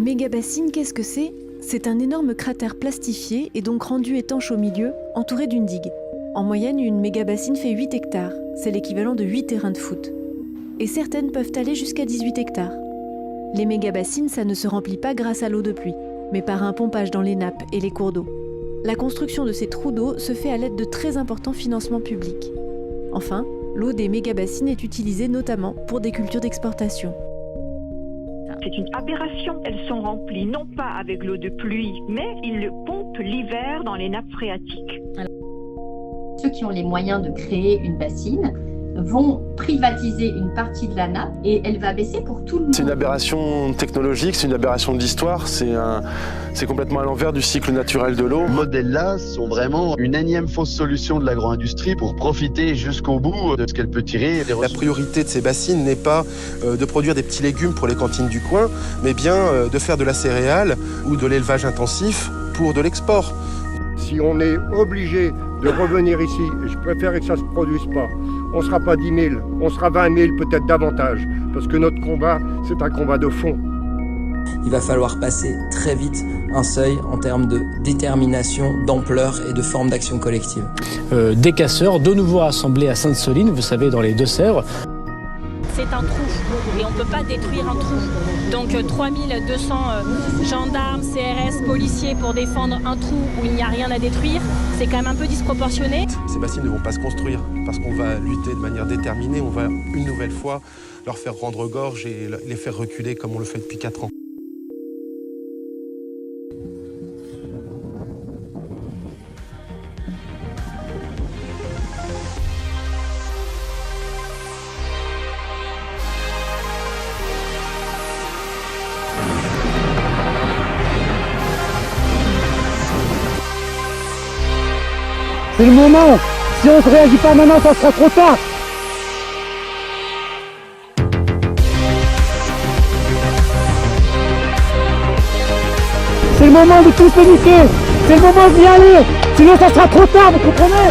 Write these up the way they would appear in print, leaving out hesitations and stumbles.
Une méga-bassine, qu'est-ce que c'est ? C'est un énorme cratère plastifié et donc rendu étanche au milieu, entouré d'une digue. En moyenne, une méga-bassine fait 8 hectares. C'est l'équivalent de 8 terrains de foot. Et certaines peuvent aller jusqu'à 18 hectares. Les méga-bassines, ça ne se remplit pas grâce à l'eau de pluie, mais par un pompage dans les nappes et les cours d'eau. La construction de ces trous d'eau se fait à l'aide de très importants financements publics. Enfin, l'eau des méga-bassines est utilisée notamment pour des cultures d'exportation. C'est une aberration. Elles sont remplies non pas avec l'eau de pluie, mais ils le pompent l'hiver dans les nappes phréatiques. Ceux qui ont les moyens de créer une bassine vont privatiser une partie de la nappe et elle va baisser pour tout le monde. C'est une aberration technologique, c'est une aberration de l'histoire, c'est complètement à l'envers du cycle naturel de l'eau. Ces modèles-là sont vraiment une énième fausse solution de l'agro-industrie pour profiter jusqu'au bout de ce qu'elle peut tirer. La priorité de ces bassines n'est pas de produire des petits légumes pour les cantines du coin, mais bien de faire de la céréale ou de l'élevage intensif pour de l'export. Si on est obligé de revenir ici, je préfère que ça ne se produise pas. On ne sera pas 10 000, on sera 20 000, peut-être davantage. Parce que notre combat, c'est un combat de fond. Il va falloir passer très vite un seuil en termes de détermination, d'ampleur et de forme d'action collective. Des casseurs, de nouveau rassemblés à Sainte-Soline, vous savez, dans les Deux-Sèvres. C'est un trou et on ne peut pas détruire un trou. Donc 3200 gendarmes, CRS, policiers pour défendre un trou où il n'y a rien à détruire, c'est quand même un peu disproportionné. Ces bassines ne vont pas se construire parce qu'on va lutter de manière déterminée, on va une nouvelle fois leur faire rendre gorge et les faire reculer comme on le fait depuis 4 ans. C'est le moment. Si on ne réagit pas maintenant, ça sera trop tard. C'est le moment de tous s'uniter. C'est le moment d'y aller. Sinon, ça sera trop tard, vous comprenez ?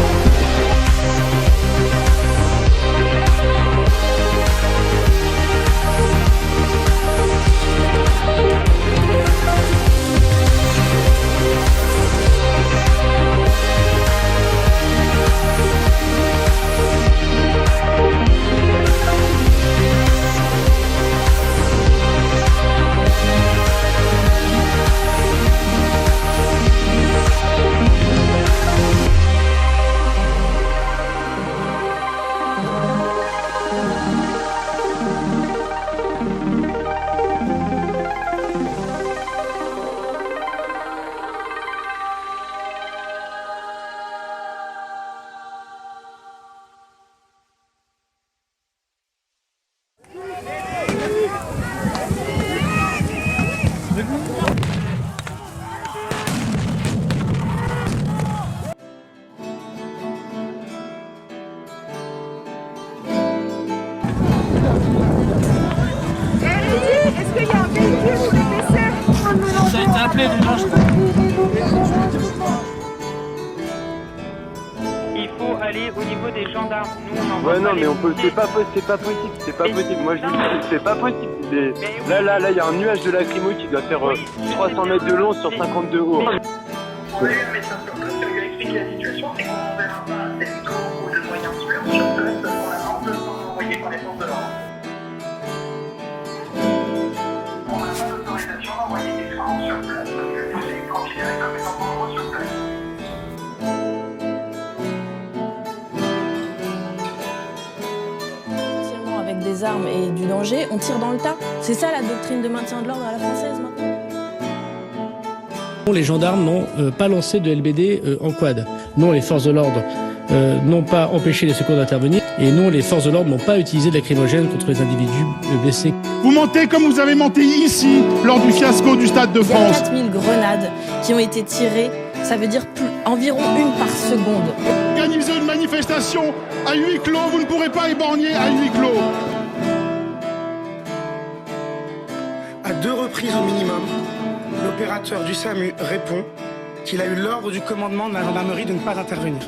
Il faut aller au niveau des gendarmes. Nous, on envoie Ouais, non, mais on peut, c'est pas possible. Moi, je dis que c'est pas possible. Là, il y a un nuage de lacrymo qui doit faire 300 mètres de long sur 50 de haut. On a eu le médecin sur place qui lui a expliqué la situation, c'est qu'on n'enverra pas d'hélico ou de moyens tueurs sur place pour l'instant, deux sont envoyés par les forces de l'ordre. On n'a pas d'autorisation d'envoyer des trains sur place parce que c'est considéré comme étant dangereux sur place. Avec des armes et du danger, on tire dans le tas. C'est ça la doctrine de maintien de l'ordre à la française maintenant. Les gendarmes n'ont pas lancé de LBD en quad. Non, les forces de l'ordre n'ont pas empêché les secours d'intervenir. Et non, les forces de l'ordre n'ont pas utilisé de lacrymogène contre les individus blessés. Vous mentez comme vous avez menti ici, lors du fiasco du Stade de France. Il y a 4000 grenades qui ont été tirées, ça veut dire environ une par seconde. Organiser une manifestation à huis clos, vous ne pourrez pas éborgner à huis clos. À 2 reprises au minimum, l'opérateur du SAMU répond qu'il a eu l'ordre du commandement de la gendarmerie de ne pas intervenir.